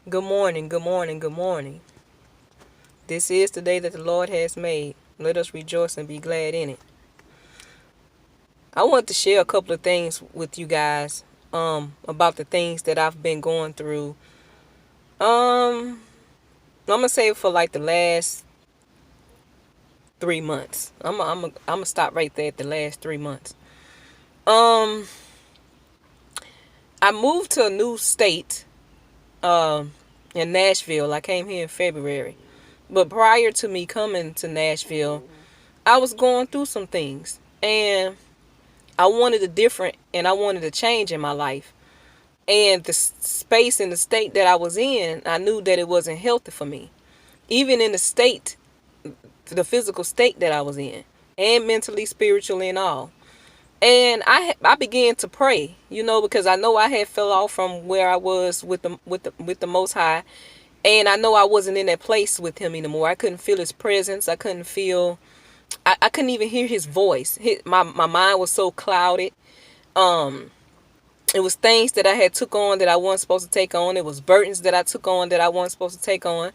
Good morning, good morning, good morning. This is the day that the Lord has made. Let us rejoice and be glad in it. I want to share a couple of things with you guys about the things that I've been going through. I'm gonna say for like the last 3 months. I'm gonna stop right there at the last 3 months. Um I moved to a new state um in Nashville. I came here in February. But prior to me coming to Nashville, I was going through some things, and I wanted a different and I wanted a change in my life. And the space and the state that I was in, I knew that it wasn't healthy for me. Even in the state, the physical state that I was in, and mentally, spiritually, and all. And I began to pray, because I know I had fell off from where I was with the Most High, and I know I wasn't in that place with Him anymore. I couldn't feel His presence. I couldn't feel. I couldn't even hear His voice. My mind was so clouded. Um, it was things that I had took on that I wasn't supposed to take on. It was burdens that I took on that I wasn't supposed to take on.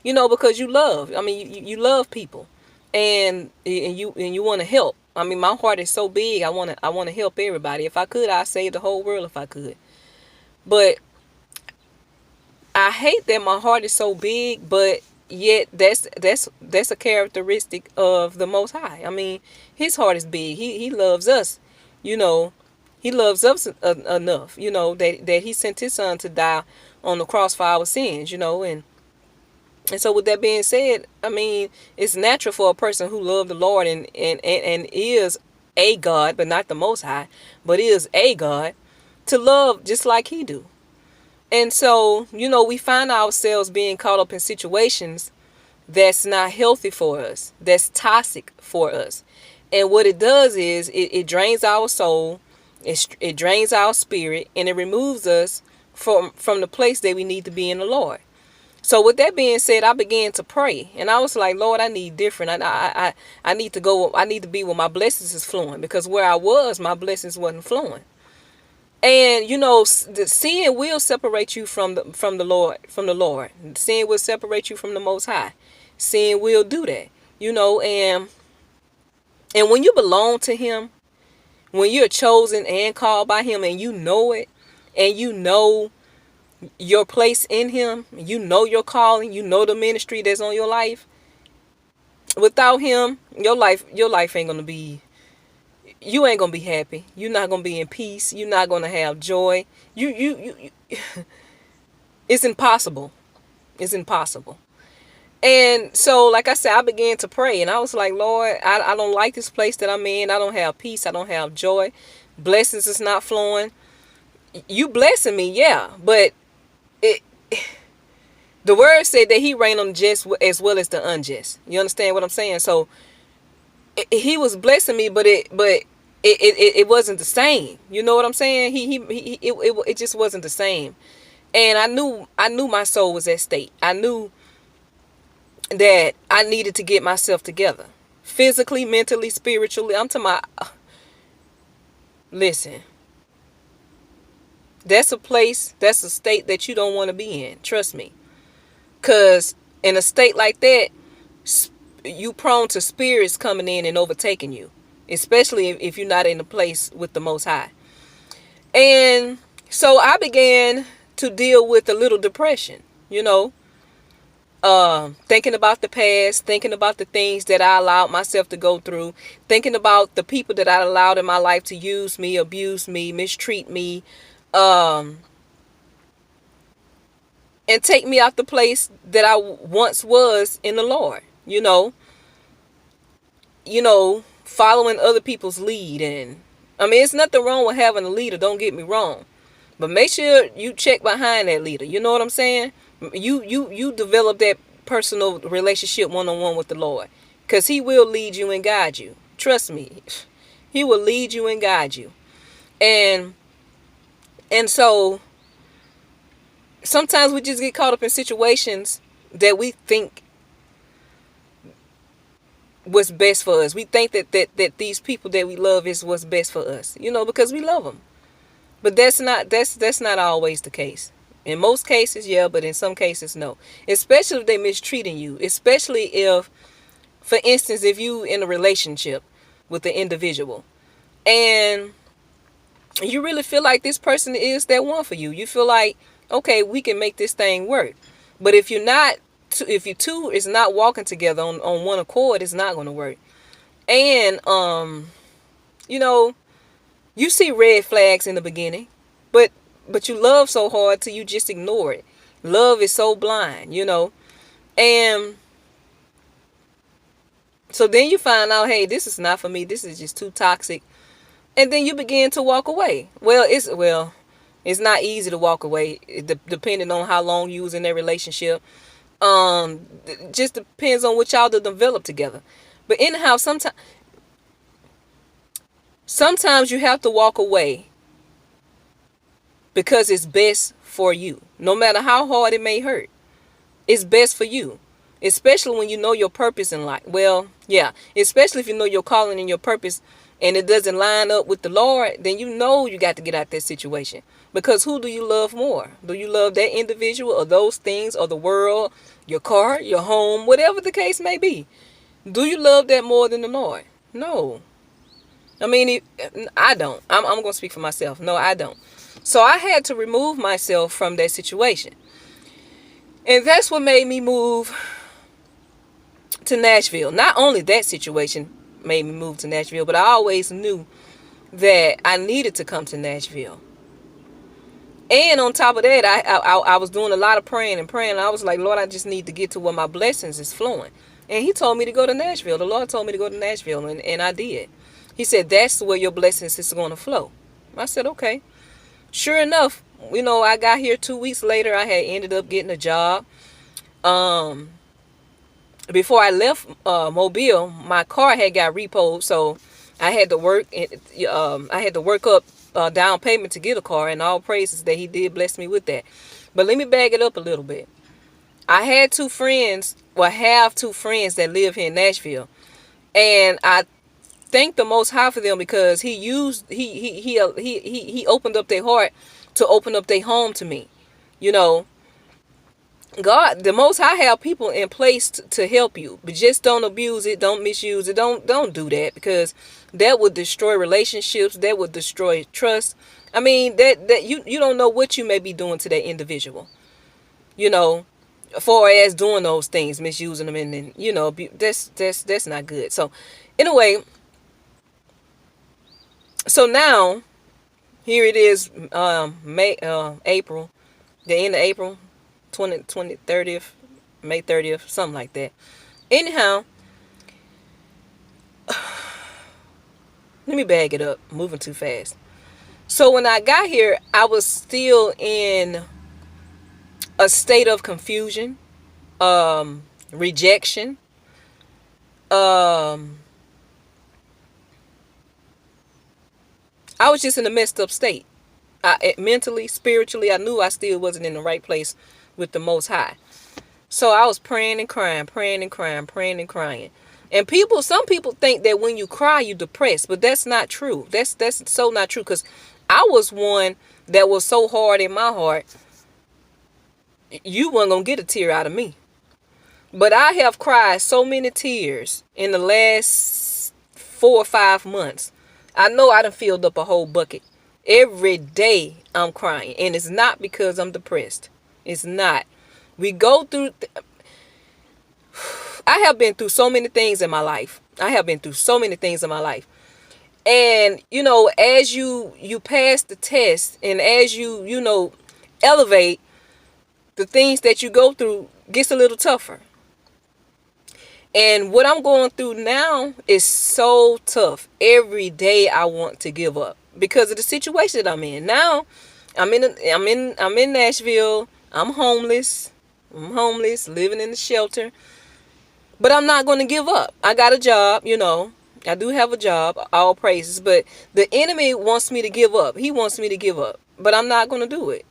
Because you love. I mean, you love people, and you want to help. I mean, my heart is so big. I want to help everybody. If I could, I'd save the whole world if I could. But I hate that my heart is so big, but yet that's a characteristic of the Most High. I mean, His heart is big. He loves us. You know, He loves us enough. That He sent His Son to die on the cross for our sins. And so with that being said, I mean, it's natural for a person who loves the Lord and is a God, but not the Most High, but is a God, to love just like He do. And so, we find ourselves being caught up in situations that's not healthy for us, that's toxic for us. And what it does is it drains our soul, it drains our spirit, and it removes us from the place that we need to be in the Lord. So with that being said, I began to pray, and I was like, Lord, I need different. I need to go. I need to be where my blessings is flowing, because where I was, my blessings wasn't flowing. And the sin will separate you from the Lord, from the Lord. Sin will separate you from the Most High. Sin will do that. And when you belong to Him, when you're chosen and called by Him, and you know it, and you know your place in Him, you know your calling, you know the ministry that's on your life. Without Him, your life ain't gonna be. You ain't gonna be happy. You're not gonna be in peace. You're not gonna have joy. You it's impossible. It's impossible. And so, like I said, I began to pray, and I was like, Lord, I don't like this place that I'm in. I don't have peace. I don't have joy. Blessings is not flowing. You blessing me, yeah, but it. The word said that He reigned on the just as well as the unjust. You understand what I'm saying? So He was blessing me, but it wasn't the same. You know what I'm saying? It just wasn't the same. And I knew my soul was at stake. I knew that I needed to get myself together, physically, mentally, spiritually. I'm talking about. Listen, that's a place, that's a state that you don't want to be in. Trust me, cause in a state like that, you prone to spirits coming in and overtaking you, especially if you're not in a place with the Most High. And so I began to deal with a little depression, thinking about the past, thinking about the things that I allowed myself to go through, thinking about the people that I allowed in my life to use me, abuse me, mistreat me, um, and take me out the place that I once was in the Lord. Following other people's lead. And I mean, it's nothing wrong with having a leader, don't get me wrong, but make sure you check behind that leader. You know what I'm saying? You develop that personal relationship one-on-one with the Lord, because He will lead you and guide you. Trust me, He will lead you and guide you. And so sometimes we just get caught up in situations that we think what's best for us. We think that these people that we love is what's best for us, because we love them. But that's not always the case. In most cases, yeah, but in some cases, no. Especially if they mistreating you. Especially if, for instance, if you in a relationship with the individual and you really feel like this person is that one for you. You feel like, okay, we can make this thing work. But if you're not, if you two is not walking together on one accord, it's not going to work. And you know, you see red flags in the beginning, but you love so hard till you just ignore it. Love is so blind, you know. And so then you find out, hey, this is not for me. This is just too toxic. And then you begin to walk away. It's not easy to walk away, depending on how long you was in that relationship. Just depends on what y'all to develop together. But anyhow, sometimes you have to walk away because it's best for you. No matter how hard it may hurt, it's best for you. Especially when you know your purpose in life. Well, yeah, especially if you know your calling and your purpose and it doesn't line up with the Lord, then you know you got to get out that situation. Because who do you love more? Do you love that individual or those things or the world, your car, your home, whatever the case may be? Do you love that more than the Lord? No. I mean, I don't. I'm going to speak for myself. No, I don't. So I had to remove myself from that situation. And that's what made me move to Nashville. Not only that situation made me move to Nashville, but I always knew that I needed to come to Nashville. And on top of that, I was doing a lot of praying and praying. I was like, Lord, I just need to get to where my blessings is flowing. And he told me to go to Nashville. The Lord told me to go to Nashville, and I did. He said, that's where your blessings is going to flow. I said, okay. Sure enough, you know, I got here 2 weeks later. I had ended up getting a job. Before I left Mobile, my car had got repoed, so I had to work. I had to work up down payment to get a car, and all praises that he did bless me with that. But let me back it up a little bit. I had have 2 friends that live here in Nashville, and I thank the Most High for them because he opened up their heart to open up their home to me, you know. God, the Most High have people in place to help you, but just don't abuse it, don't misuse it, don't do that, because that would destroy relationships, that would destroy trust. I mean, that you don't know what you may be doing to that individual, you know, as far as doing those things, misusing them, and then, you know, that's not good. So anyway, so now here it is, April, the end of April. 30th, May 30th, something like that. Anyhow, let me bag it up. Moving too fast. So when I got here, I was still in a state of confusion, rejection, I was just in a messed up state. Mentally, spiritually, I knew I still wasn't in the right place with the Most High. So I was praying and crying, praying and crying, praying and crying. And some people think that when you cry, you depressed, but that's not true. That's so not true, because I was one that was so hard in my heart, you weren't going to get a tear out of me. But I have cried so many tears in the last 4 or 5 months. I know I done filled up a whole bucket. Every day I'm crying, and it's not because I'm depressed. It's not. We go through. I have been through so many things in my life. And you know, as you pass the test, and as you know, elevate, the things that you go through gets a little tougher. And what I'm going through now is so tough. Every day I want to give up because of the situation that I'm in. Now, I'm in Nashville. I'm homeless, living in the shelter. But I'm not going to give up. I got a job, you know. I do have a job, all praises. But the enemy wants me to give up. He wants me to give up. But I'm not going to do it.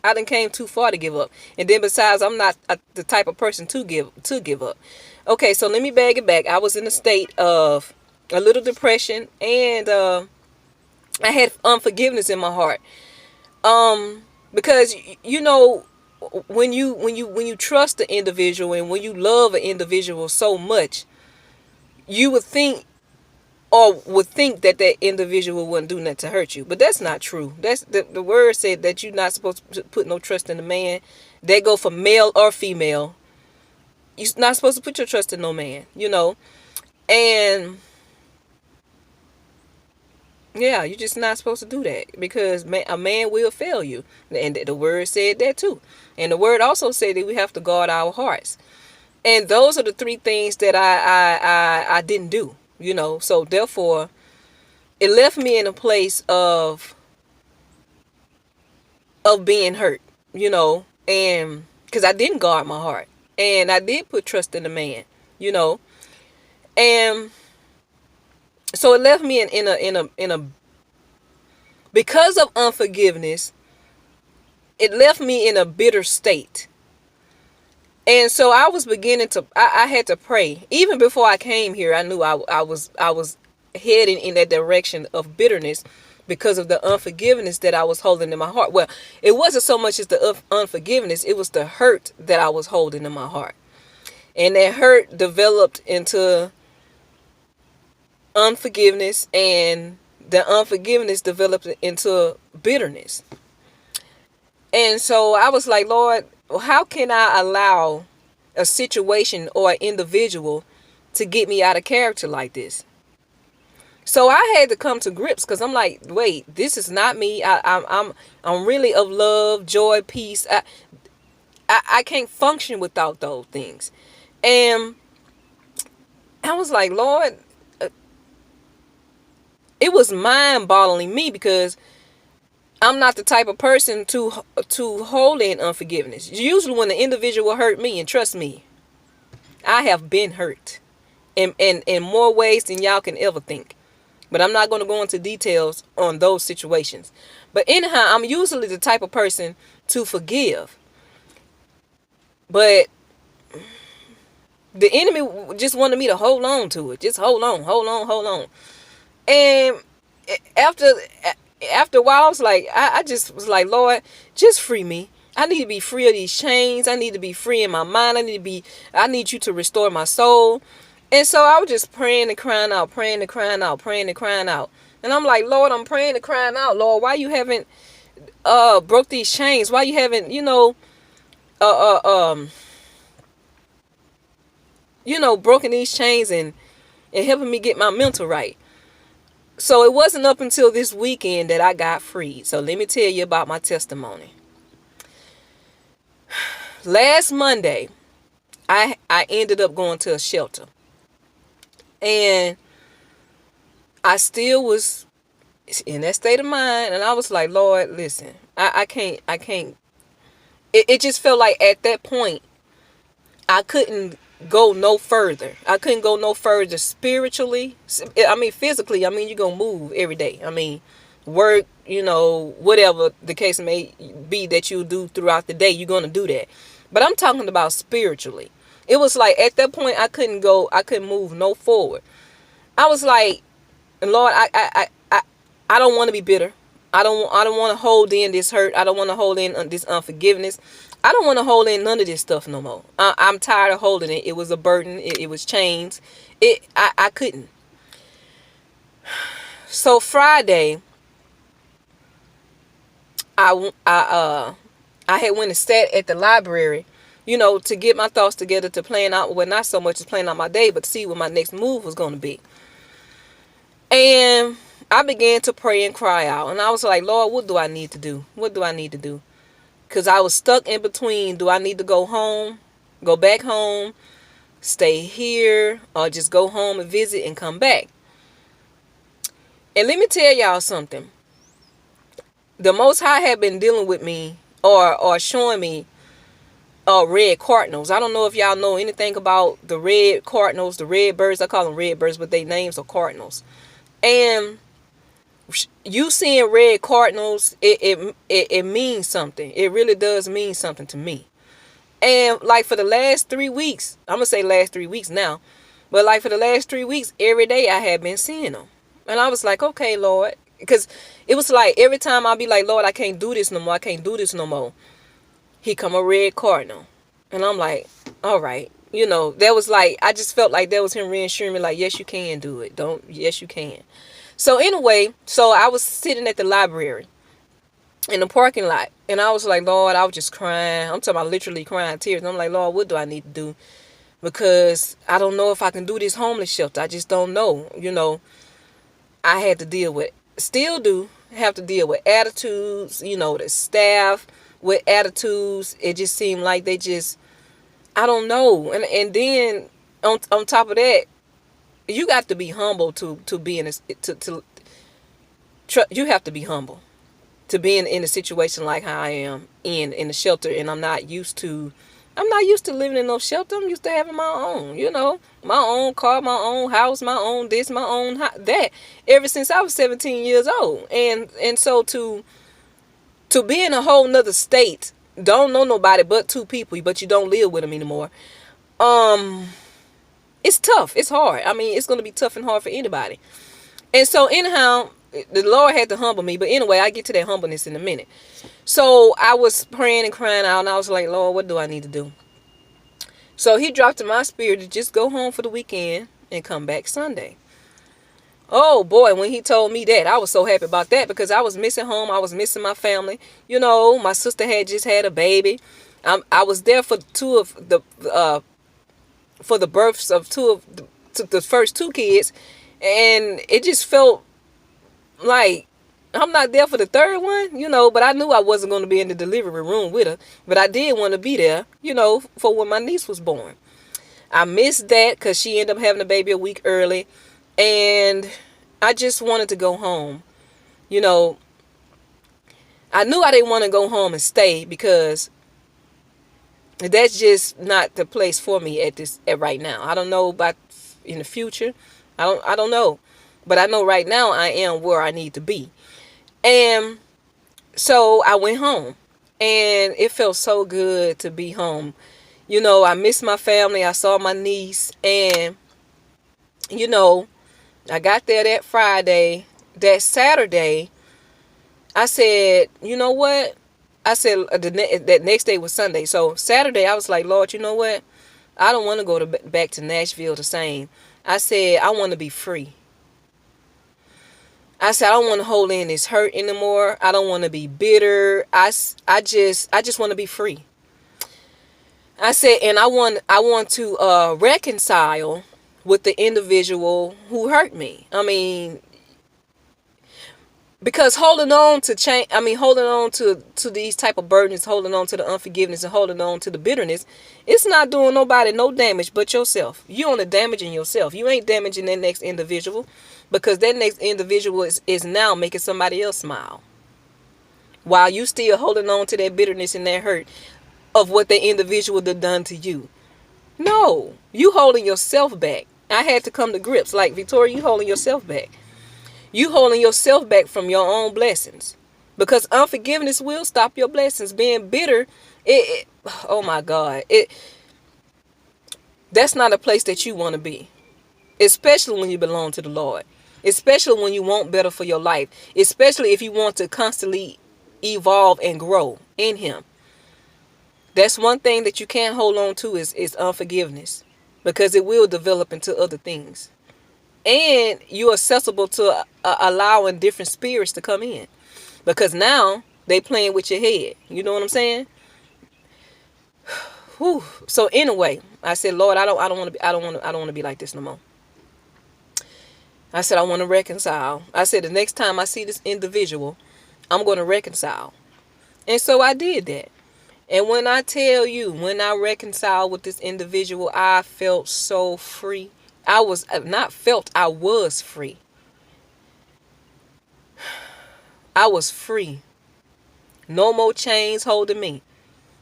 I done came too far to give up. And then besides, I'm not the type of person to give up. Okay, so let me bag it back. I was in a state of a little depression, and I had unforgiveness in my heart. Because you know, when you trust the individual and when you love an individual so much, you would think that that individual wouldn't do nothing to hurt you. But that's not true. That's the word said that you're not supposed to put no trust in a man. They go for male or female. You're not supposed to put your trust in no man, you know. And yeah, you're just not supposed to do that because a man will fail you. And the word said that too. And the word also said that we have to guard our hearts. And those are the three things that I didn't do, you know. So therefore, it left me in a place of being hurt, you know, and because I didn't guard my heart and I did put trust in the man, you know, and so it left me in a because of unforgiveness, it left me in a bitter state. And so I was beginning to, I had to pray. Even before I came here, I knew I was heading in that direction of bitterness because of the unforgiveness that I was holding in my heart. Well, it wasn't so much as the unforgiveness, it was the hurt that I was holding in my heart. And that hurt developed into unforgiveness, and the unforgiveness developed into bitterness. And so I was like, Lord, how can I allow a situation or an individual to get me out of character like this? So I had to come to grips because I'm like, wait, this is not me. I'm really of love, joy, peace. I can't function without those things. And I was like, Lord, it was mind-boggling me because I'm not the type of person to hold in unforgiveness. Usually when the individual hurt me, and trust me, I have been hurt in more ways than y'all can ever think. But I'm not going to go into details on those situations. But anyhow, I'm usually the type of person to forgive. But the enemy just wanted me to hold on to it. Just hold on, hold on, hold on. And after a while, I just was like, Lord, just free me. I need to be free of these chains. I need to be free in my mind. I need you to restore my soul. And so I was just praying and crying out, praying and crying out, praying and crying out. And I'm like, Lord, I'm praying and crying out, Lord, why you haven't broke these chains? Why you haven't, broken these chains and helping me get my mental right. So it wasn't up until this weekend that I got freed. So let me tell you about my testimony. Last Monday, I ended up going to a shelter. And I still was in that state of mind. And I was like, Lord, listen, I can't. It just felt like at that point, I couldn't go no further. I couldn't go no further spiritually. I mean, physically, you're going to move every day. I mean, work, whatever the case may be that you do throughout the day, you're going to do that. But I'm talking about spiritually. It was like at that point, I couldn't move no forward. I was like, Lord, I don't want to be bitter. I don't want to hold in this hurt. I don't want to hold in this unforgiveness. I don't want to hold in none of this stuff no more. I'm tired of holding it. It was a burden. It was chains. I couldn't. So Friday, I had went and sat at the library, to get my thoughts together, to plan out, well, not so much as plan out my day, but to see what my next move was going to be. And I began to pray and cry out. And I was like, Lord, what do I need to do? What do I need to do? Because I was stuck in between. Do I need to go home, go back home, stay here, or just go home and visit and come back? And let me tell y'all something. The Most High had been dealing with me or showing me red cardinals. I don't know if y'all know anything about the red cardinals, the red birds. I call them red birds, but their names are cardinals. And you seeing red cardinals, it means something. It really does mean something to me. And like for the last 3 weeks, I'm going to say last 3 weeks now, but like for the last 3 weeks, every day I had been seeing them. And I was like, okay, Lord, because it was like every time I'll be like, Lord, I can't do this no more. I can't do this no more. He come a red cardinal. And I'm like, all right. That was like, I just felt like that was him reassuring me, like, yes, you can do it. Yes, you can. So anyway, so I was sitting at the library in the parking lot. And I was like, Lord, I was just crying. I'm talking about literally crying tears. And I'm like, Lord, what do I need to do? Because I don't know if I can do this homeless shelter. I just don't know. I had to deal with, still do have to deal with attitudes, the staff with attitudes. It just seemed like they just, I don't know. And then on top of that, you got to be humble to be in this, you have to be humble to be in a situation like how I am in the shelter, and I'm not used to living in no shelter. I'm used to having my own, my own car, my own house, my own this, my own that, ever since I was 17 years old. And so to be in a whole nother state, don't know nobody but two people, but you don't live with them anymore. It's tough. It's hard. I mean, it's going to be tough and hard for anybody. And so anyhow, the Lord had to humble me. But anyway, I get to that humbleness in a minute. So I was praying and crying out, and I was like, Lord, what do I need to do? So he dropped in my spirit to just go home for the weekend and come back Sunday. Oh boy, when he told me that, I was so happy about that, because I was missing home. I was missing my family. My sister had just had a baby. I was there for for the births of the first two kids, and it just felt like I'm not there for the third one, but I knew I wasn't going to be in the delivery room with her, but I did want to be there, for when my niece was born. I missed that because she ended up having a baby a week early, and I just wanted to go home. I knew I didn't want to go home and stay, because that's just not the place for me at right now. I don't know about in the future. I don't know. But I know right now I am where I need to be. And so I went home, and it felt so good to be home. I missed my family. I saw my niece, and I got there that Friday. That Saturday, I said, you know what? I said that next day was Sunday. So Saturday, I was like, Lord, you know what? I don't want to go back to Nashville the same. I said, I want to be free. I said, I don't want to hold in this hurt anymore. I don't want to be bitter. I just want to be free. I said, and I want to reconcile with the individual who hurt me. I mean, because holding on to change, holding on to these type of burdens, holding on to the unforgiveness, and holding on to the bitterness, it's not doing nobody no damage but yourself. You only damaging yourself. You ain't damaging that next individual, because that next individual is now making somebody else smile, while you still holding on to that bitterness and that hurt of what that individual done to you. No, you holding yourself back. I had to come to grips, like, Victoria, you holding yourself back. You holding yourself back from your own blessings, because unforgiveness will stop your blessings. Being bitter, oh my God, that's not a place that you want to be, especially when you belong to the Lord, especially when you want better for your life, especially if you want to constantly evolve and grow in Him. That's one thing that you can't hold on to is unforgiveness, because it will develop into other things. And you're accessible to allowing different spirits to come in, because now they playing with your head. You know what I'm saying? Whew. So anyway, I said, Lord, I don't want to be like this no more. I said, I want to reconcile. I said, the next time I see this individual, I'm going to reconcile. And so I did that. And when I tell you, when I reconciled with this individual, I felt so free. I was free. I was free. No more chains holding me.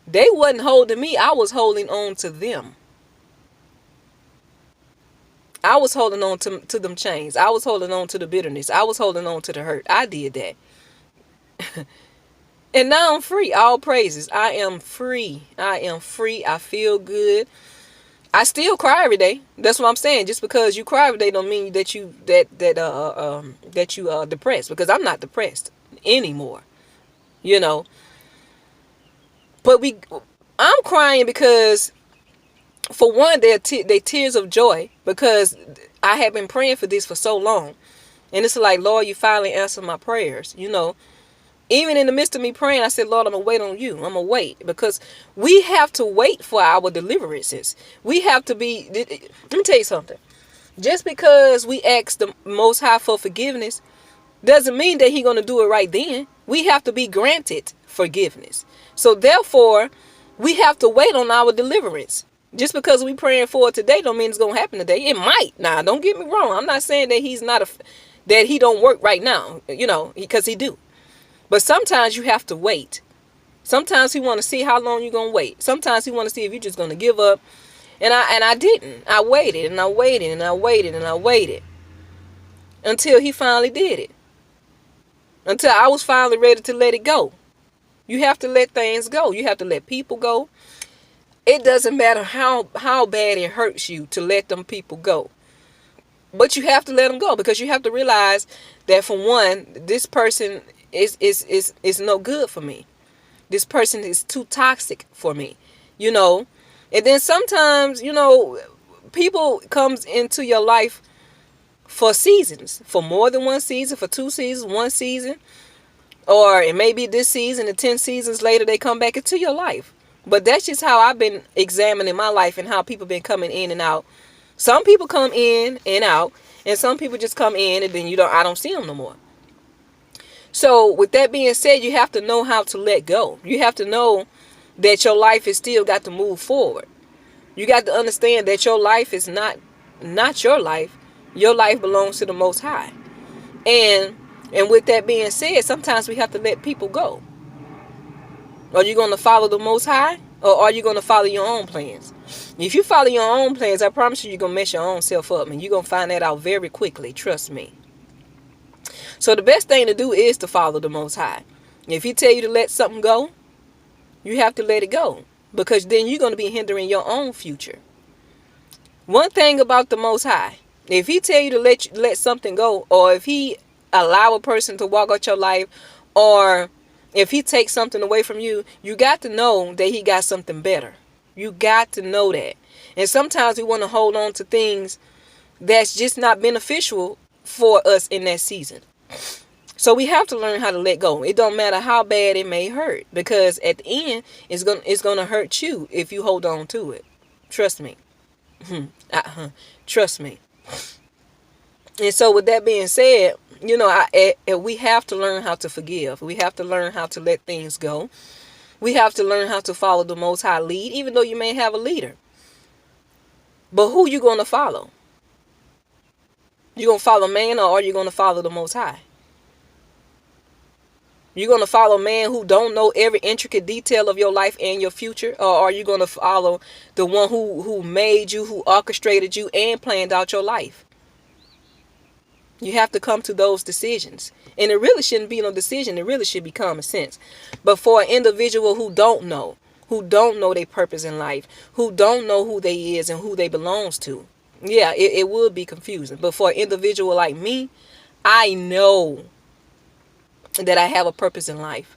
They wasn't holding me. I was holding on to them. I was holding on to them chains. I was holding on to the bitterness. I was holding on to the hurt. I did that. And now I'm free. All praises. I am free. I am free. I feel good. I still cry every day. That's what I'm saying. Just because you cry every day don't mean that you depressed, because I'm not depressed anymore. You know. But I'm crying because, for one, they're tears of joy, because I have been praying for this for so long. And it's like, Lord, you finally answered my prayers. Even in the midst of me praying, I said, Lord, I'm going to wait on you. I'm going to wait, because we have to wait for our deliverances. We have to be, let me tell you something. Just because we ask the Most High for forgiveness doesn't mean that He's going to do it right then. We have to be granted forgiveness. So therefore, we have to wait on our deliverance. Just because we praying for it today don't mean it's going to happen today. It might. Now, don't get me wrong. I'm not saying that that He don't work right now, because He do. But sometimes you have to wait. Sometimes He want to see how long you're going to wait. Sometimes He want to see if you're just going to give up. And I didn't. I waited and I waited and I waited and I waited until He finally did it. Until I was finally ready to let it go. You have to let things go. You have to let people go. It doesn't matter how bad it hurts you to let them people go. But you have to let them go, because you have to realize that, for one, this person is no good for me. This person is too toxic for me. And then sometimes, people comes into your life for seasons, for more than one season, for 2 seasons, 1 season, or it may be this season and 10 seasons later they come back into your life. But that's just how I've been examining my life and how people been coming in and out. Some people come in and out, and some people just come in and then I don't see them no more. So with that being said, you have to know how to let go. You have to know that your life is still got to move forward. You got to understand that your life is not your life. Your life belongs to the Most High. And with that being said, sometimes we have to let people go. Are you going to follow the Most High, or are you going to follow your own plans? If you follow your own plans, I promise you're going to mess your own self up, and you're going to find that out very quickly. Trust me. So the best thing to do is to follow the Most High. If He tell you to let something go, you have to let it go, because then you're going to be hindering your own future. One thing about the Most High, if He tell you to let something go, or if He allow a person to walk out your life, or if He takes something away from you, you got to know that He got something better. You got to know that. And sometimes we want to hold on to things that's just not beneficial for us in that season. So we have to learn how to let go. It don't matter how bad it may hurt, because at the end, it's gonna hurt you if you hold on to it. Trust me. Trust me. And so with that being said, we have to learn how to forgive. We have to learn how to let things go. We have to learn how to follow the Most High lead, even though you may have a leader. But who you going to follow? You going to follow man, or are you going to follow the Most High? You going to follow man who don't know every intricate detail of your life and your future? Or are you going to follow the one who made you, who orchestrated you and planned out your life? You have to come to those decisions. And it really shouldn't be no decision. It really should be common sense. But for an individual who don't know their purpose in life, who don't know who they is and who they belongs to, yeah, it would be confusing. But for an individual like me, I know that I have a purpose in life.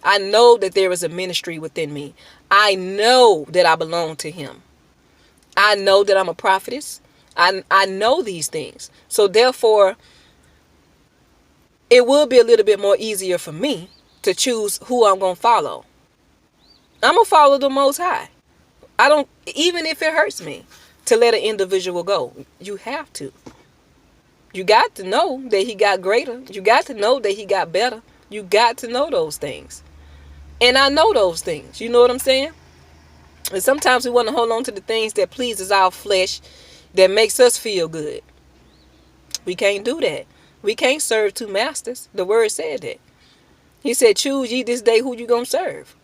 I know that there is a ministry within me. I know that I belong to Him. I know that I'm a prophetess. I know these things. So therefore, it will be a little bit more easier for me to choose who I'm going to follow. I'm going to follow the Most High. Even if it hurts me to let an individual go, you have to. You got to know that He got greater. You got to know that He got better. You got to know those things. And I know those things. You know what I'm saying? And sometimes we want to hold on to the things that pleases our flesh, that makes us feel good. We can't do that. We can't serve 2 masters. The word said that. He said, choose ye this day who you gonna serve.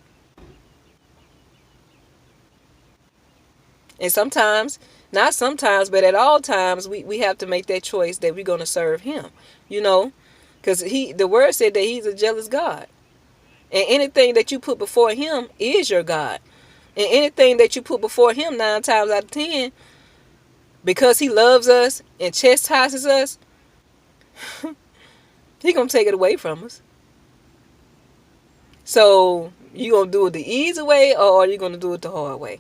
And sometimes, not sometimes, but at all times, we have to make that choice that we're gonna serve Him. Because the word said that He's a jealous God. And anything that you put before Him is your God. And anything that you put before him 9 times out of 10, because he loves us and chastises us, he gonna take it away from us. So you gonna do it the easy way, or are you gonna do it the hard way?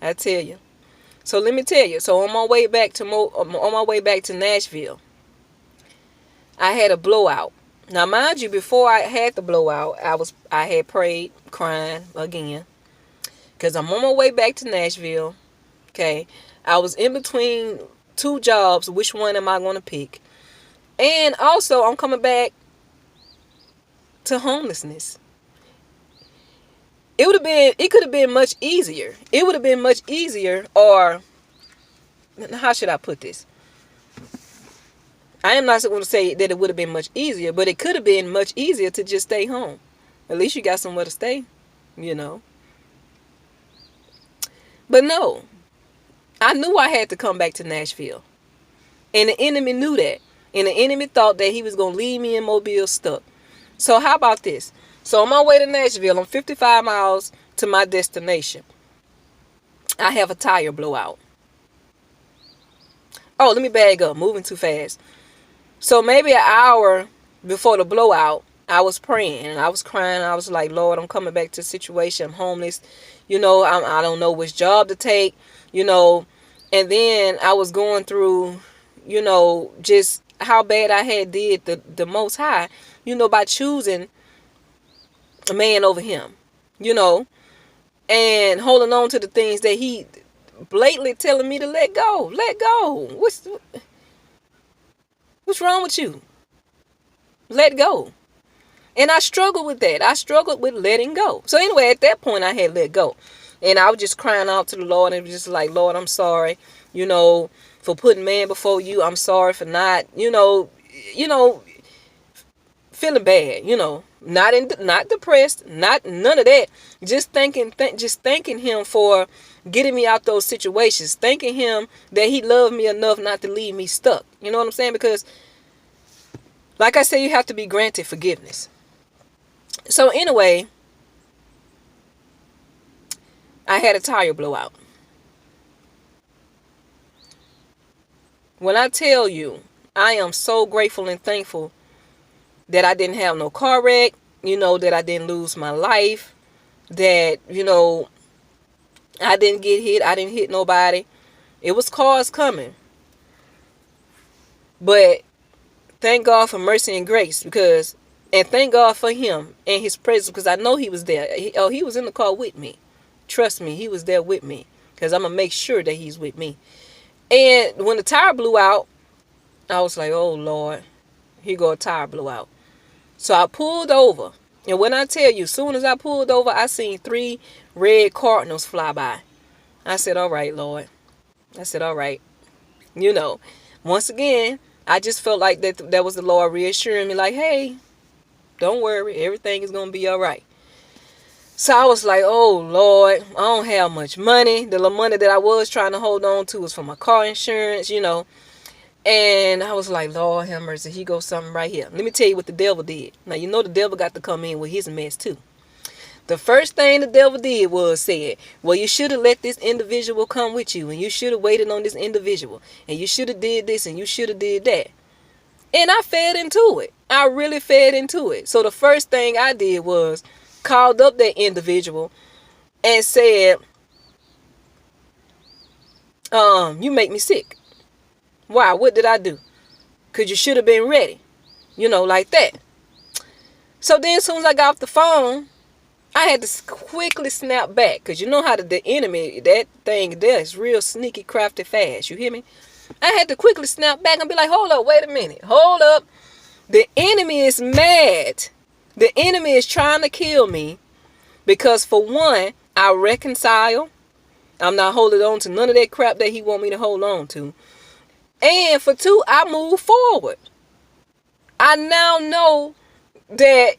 I tell you. So let me tell you. So on my way back to Nashville, I had a blowout. Now, mind you, before I had the blowout, I had prayed, crying again, because I'm on my way back to Nashville. Okay, I was in between 2 jobs. Which one am I going to pick? And also, I'm coming back to homelessness. It could have been much easier. It would have been much easier, or how should I put this? I am not going to say that it would have been much easier, but it could have been much easier to just stay home. At least you got somewhere to stay, you know. But no, I knew I had to come back to Nashville. And the enemy knew that. And the enemy thought that he was going to leave me in Mobile stuck. So how about this? So on my way to Nashville, I'm 55 miles to my destination. I have a tire blowout. Oh, let me bag up. Moving too fast. So maybe an hour before the blowout, I was praying and I was crying. I was like, Lord, I'm coming back to the situation. I'm homeless. You know, I don't know which job to take, you know. And then I was going through, you know, just how bad I had did the Most High, you know, by choosing a man over him, you know, and holding on to the things that he blatantly telling me to let go. Let go. What's wrong with you? Let go. And I struggled with that. I struggled with letting go. So anyway, at that point, I had let go. And I was just crying out to the Lord, and it was just like, Lord, I'm sorry, you know, for putting man before you. I'm sorry for not, you know, feeling bad, you know, not depressed, none of that. Just thanking him for getting me out those situations, thanking him that he loved me enough not to leave me stuck. You know what I'm saying? Because, like I said, you have to be granted forgiveness. So anyway, I had a tire blowout. When I tell you, I am so grateful and thankful that I didn't have no car wreck, you know, that I didn't lose my life, that, you know, I didn't get hit. I didn't hit nobody. It was cars coming. But thank God for mercy and grace, and thank God for him and his presence, because I know he was there. He was in the car with me. Trust me, he was there with me, because I'm going to make sure that he's with me. And when the tire blew out, I was like, oh, Lord, here go a tire blew out. So I pulled over. And when I tell you, as soon as I pulled over, I seen 3 red Cardinals fly by. I said, all right, Lord. I said, all right. You know, once again, I just felt like that was the Lord reassuring me, like, hey, don't worry. Everything is going to be all right. So I was like, oh, Lord, I don't have much money. The little money that I was trying to hold on to was for my car insurance, you know. And I was like, Lord have mercy, here goes something right here. Let me tell you what the devil did. Now, you know the devil got to come in with his mess too. The first thing the devil did was said, well, you should have let this individual come with you, and you should have waited on this individual, and you should have did this, and you should have did that. And I fed into it. I really fed into it. So the first thing I did was called up that individual and said, you make me sick. Why? What did I do? Because you should have been ready. You know, like that. So then as soon as I got off the phone, I had to quickly snap back. Because you know how the enemy, that thing there is real sneaky, crafty, fast. You hear me? I had to quickly snap back and be like, hold up, wait a minute. Hold up. The enemy is mad. The enemy is trying to kill me. Because for one, I reconcile. I'm not holding on to none of that crap that he want me to hold on to. And for 2, I move forward. I now know that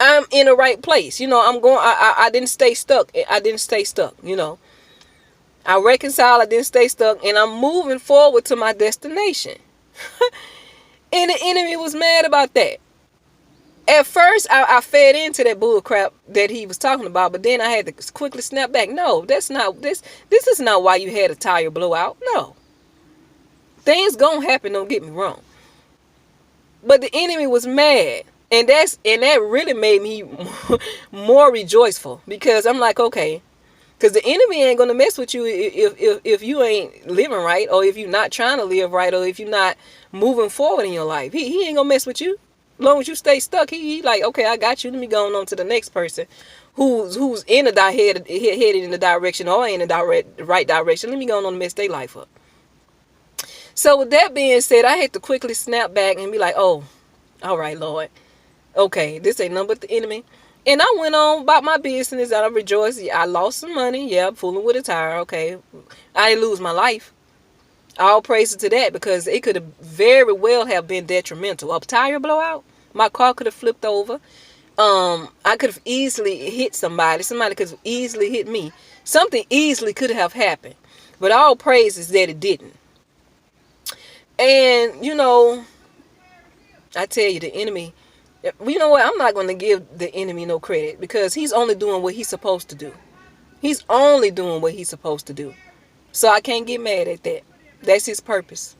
I'm in the right place. You know, I didn't stay stuck. I didn't stay stuck, you know. I reconcile, I didn't stay stuck, and I'm moving forward to my destination. And the enemy was mad about that. At first, I fed into that bull crap that he was talking about, but then I had to quickly snap back. No, that's not this. This is not why you had a tire blowout. No, things gonna happen. Don't get me wrong. But the enemy was mad, and that really made me more rejoiceful, because I'm like, okay, because the enemy ain't gonna mess with you if you ain't living right, or if you're not trying to live right, or if you're not moving forward in your life. He ain't gonna mess with you. As long as you stay stuck, he like, okay, I got you. Let me go on to the next person who's in the headed in the direction, or in the right direction. Let me go on and mess their life up. So with that being said, I had to quickly snap back and be like, oh, all right, Lord. Okay, this ain't nothing but the enemy. And I went on about my business, and I rejoiced. I lost some money. Yeah, fooling with a tire. Okay, I didn't lose my life. All praises to that, because it could have very well have been detrimental. A tire blowout, my car could have flipped over. I could have easily hit somebody. Somebody could have easily hit me. Something easily could have happened. But all praises that it didn't. And, I tell you, the enemy, you know what? I'm not going to give the enemy no credit, because he's only doing what he's supposed to do. He's only doing what he's supposed to do. So I can't get mad at that. That's his purpose.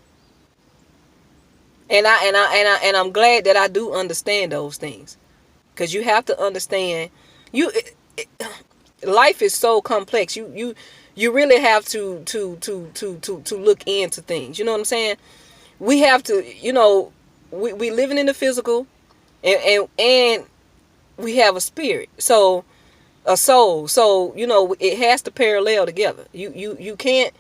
And I'm glad that I do understand those things, because you have to understand. Life is so complex. You really have to look into things. You know what I'm saying? We have to, we living in the physical, and we have a spirit, so a soul. So it has to parallel together. You can't.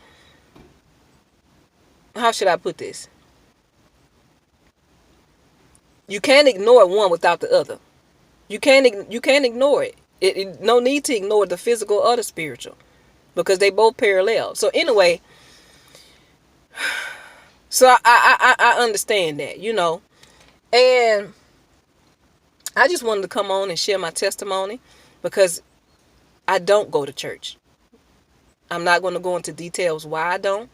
How should I put this? You can't ignore one without the other. You can't ignore it. No need to ignore the physical or the spiritual, because they both parallel. So anyway, so I understand that, and I just wanted to come on and share my testimony, because I don't go to church. I'm not going to go into details why I don't,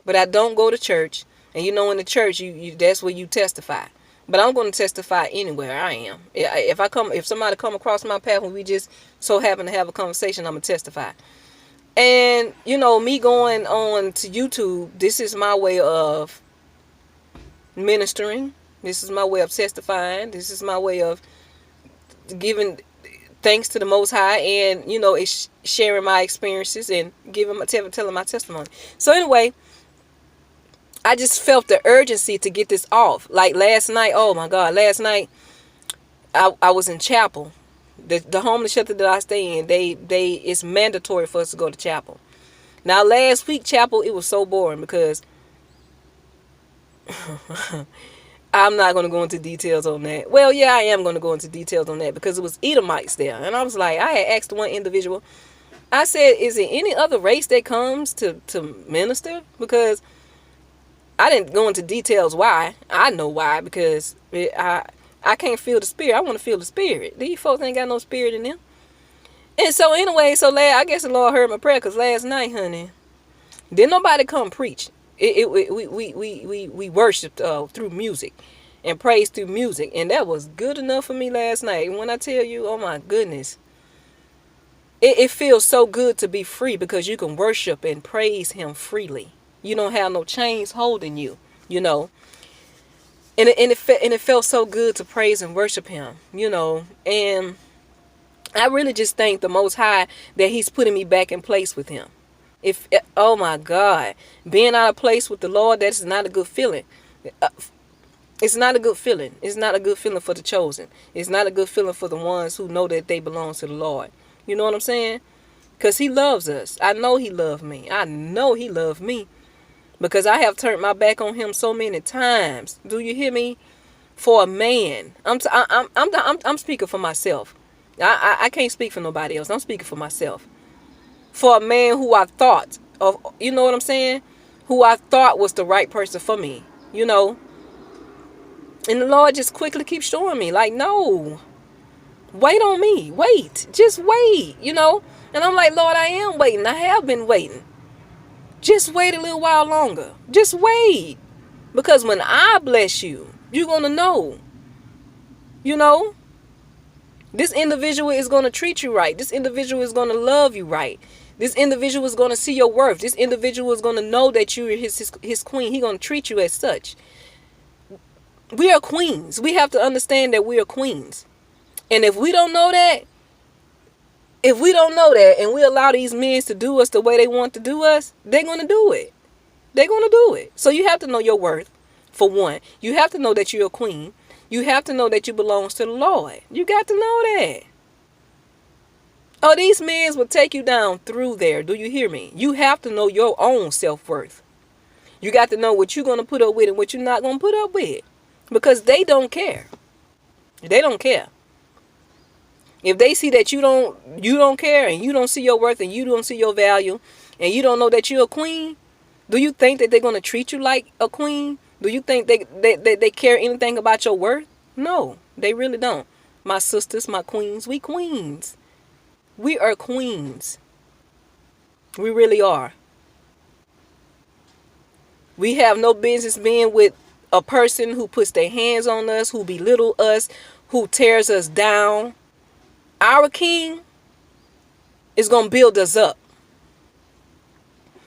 but I don't go to church. And in the church, you that's where you testify. But I'm going to testify anywhere I am. If somebody come across my path and we just so happen to have a conversation, I'm going to testify. And, me going on to YouTube, this is my way of ministering. This is my way of testifying. This is my way of giving thanks to the Most High, and, it's sharing my experiences and telling my testimony. So anyway, I just felt the urgency to get this off. Like last night, oh my God, last night I was in chapel. The homeless shelter that I stay in, it's mandatory for us to go to chapel. Now last week chapel, it was so boring, because I'm not going to go into details on that. Well, yeah, I am going to go into details on that, because it was Edomites there. And I was like, I had asked one individual, I said, is there any other race that comes to minister? Because I didn't go into details why. I know why, because I can't feel the spirit. I want to feel the spirit. These folks ain't got no spirit in them. And so anyway, I guess the Lord heard my prayer, because last night, honey, didn't nobody come preach. We worshiped through music and praised through music, and that was good enough for me last night. And when I tell you, oh my goodness, it feels so good to be free, because you can worship and praise Him freely. You don't have no chains holding you, and it felt so good to praise and worship Him, and I really just thank the Most High that He's putting me back in place with Him. Oh my God, being out of place with the Lord, that's not a good feeling. It's not a good feeling. It's not a good feeling for the chosen. It's not a good feeling for the ones who know that they belong to the Lord. You know what I'm saying? Because He loves us. I know He loved me. I know He loved me, because I have turned my back on Him so many times. Do you hear me? For a man, I'm speaking for myself. I can't speak for nobody else. I'm speaking for myself. For a man who I thought of, you know what I'm saying? Who I thought was the right person for me, And the Lord just quickly keeps showing me, like, no, wait on me. Wait, just wait, And I'm like, Lord, I am waiting. I have been waiting. Just wait a little while longer. Just wait. Because when I bless you, you're going to know. You know, this individual is going to treat you right. This individual is going to love you right. This individual is going to see your worth. This individual is going to know that you're his queen. He's going to treat you as such. We are queens. We have to understand that we are queens. And if we don't know that, and we allow these men to do us the way they want to do us, they're going to do it. They're going to do it. So you have to know your worth, for one. You have to know that you're a queen. You have to know that you belong to the Lord. You got to know that. Oh, these men will take you down through there. Do you hear me? You have to know your own self-worth. You got to know what you're going to put up with and what you're not going to put up with. Because they don't care. They don't care. If they see that you don't care, and you don't see your worth, and you don't see your value, and you don't know that you're a queen, do you think that they're going to treat you like a queen? Do you think they care anything about your worth? No, they really don't. My sisters, my queens, we queens. We are queens. We really are. We have no business being with a person who puts their hands on us, who belittle us, who tears us down. Our king is going to build us up.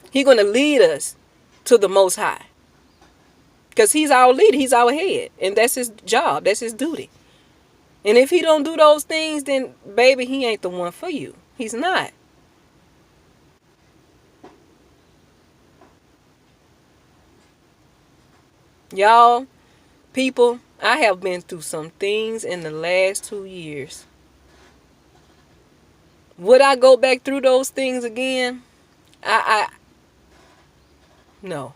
He's going to lead us to the Most High. Because he's our leader. He's our head. And that's his job. That's his duty. And if he don't do those things, then, baby, he ain't the one for you. He's not. Y'all, people, I have been through some things in the last 2 years. Would I go back through those things again? No.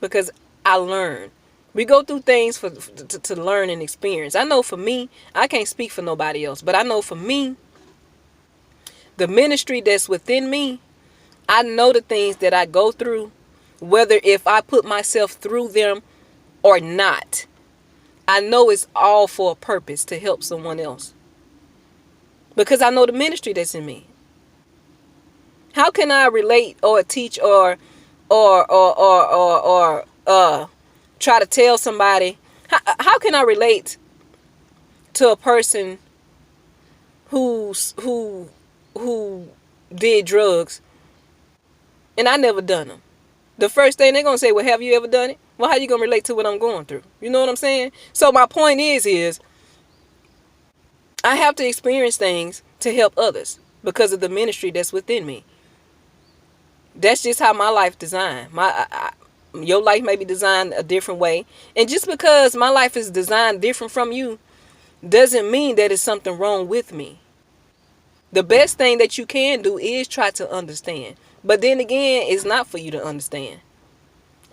Because I learned. We go through things to learn and experience. I know for me, I can't speak for nobody else, but I know for me, the ministry that's within me, I know the things that I go through, whether if I put myself through them or not. I know it's all for a purpose, to help someone else. Because I know the ministry that's in me. How can I relate or teach or try to tell somebody? How can I relate to a person who did drugs and I never done them? The first thing they're gonna say, well, have you ever done it? Well, how you gonna relate to what I'm going through? You know what I'm saying? So my point is I have to experience things to help others because of the ministry that's within me. That's just how my life designed. Your life may be designed a different way. And just because my life is designed different from you doesn't mean that it's something wrong with me. The best thing that you can do is try to understand. But then again, it's not for you to understand.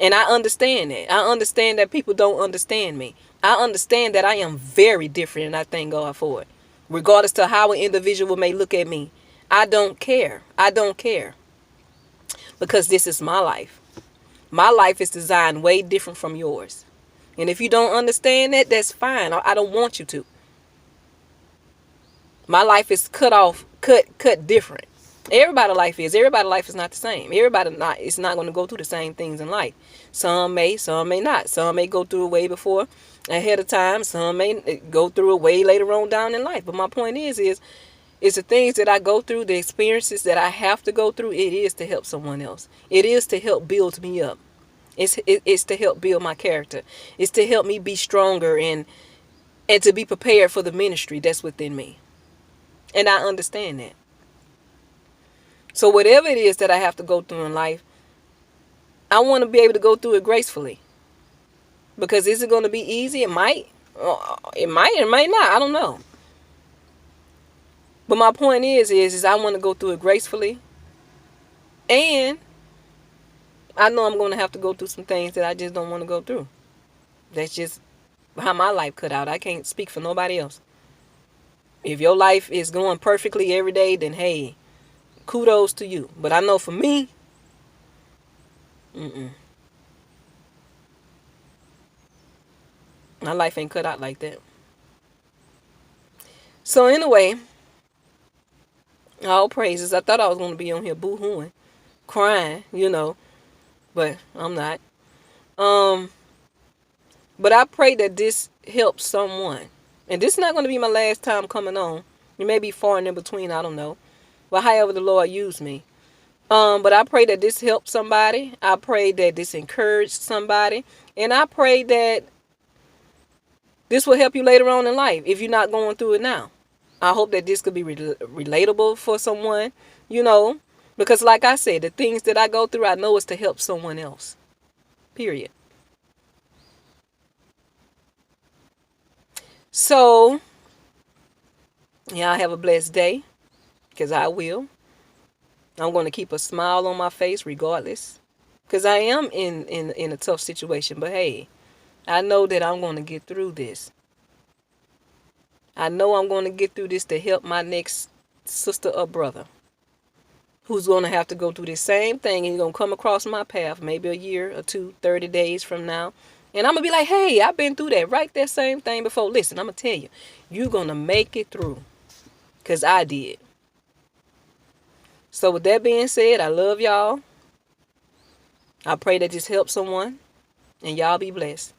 And I understand that. I understand that people don't understand me. I understand that I am very different, and I thank God for it. Regardless to how an individual may look at me, I don't care. I don't care. Because this is my life. My life is designed way different from yours. And if you don't understand that, that's fine. I don't want you to. My life is cut different. Everybody's life is. Everybody's life is not the same. Everybody is not going to go through the same things in life. Some may not. Some may go through it way before, ahead of time. Some may go through it way later on down in life. But my point is the things that I go through, the experiences that I have to go through, it is to help someone else. It is to help build me up. It's to help build my character. It's to help me be stronger and to be prepared for the ministry that's within me. And I understand that. So whatever it is that I have to go through in life, I want to be able to go through it gracefully. Because is it going to be easy? It might. It might not. I don't know. But my point is I want to go through it gracefully. And I know I'm going to have to go through some things that I just don't want to go through. That's just how my life cut out. I can't speak for nobody else. If your life is going perfectly every day, then hey, kudos to you. But I know for me, my life ain't cut out like that. So anyway, all praises. I thought I was going to be on here boo-hooing, crying, but I'm not. But I pray that this help someone. And this is not going to be my last time coming on. It may be far and in between, I don't know. But however the Lord used me. But I pray that this helped somebody. I pray that this encouraged somebody. And I pray that this will help you later on in life if you're not going through it now. I hope that this could be relatable for someone, you know, because like I said, the things that I go through, I know it's to help someone else. Period. So, yeah, I have a blessed day, because I will. I'm going to keep a smile on my face regardless, because I am in a tough situation. But hey, I know that I'm going to get through this. I know I'm going to get through this to help my next sister or brother who's going to have to go through the same thing, and he's going to come across my path maybe a year or two, 30 days from now. And I'm going to be like, hey, I've been through that, right? That same thing before. Listen, I'm going to tell you, you're going to make it through, because I did. So with that being said, I love y'all. I pray that this helps someone, and y'all be blessed.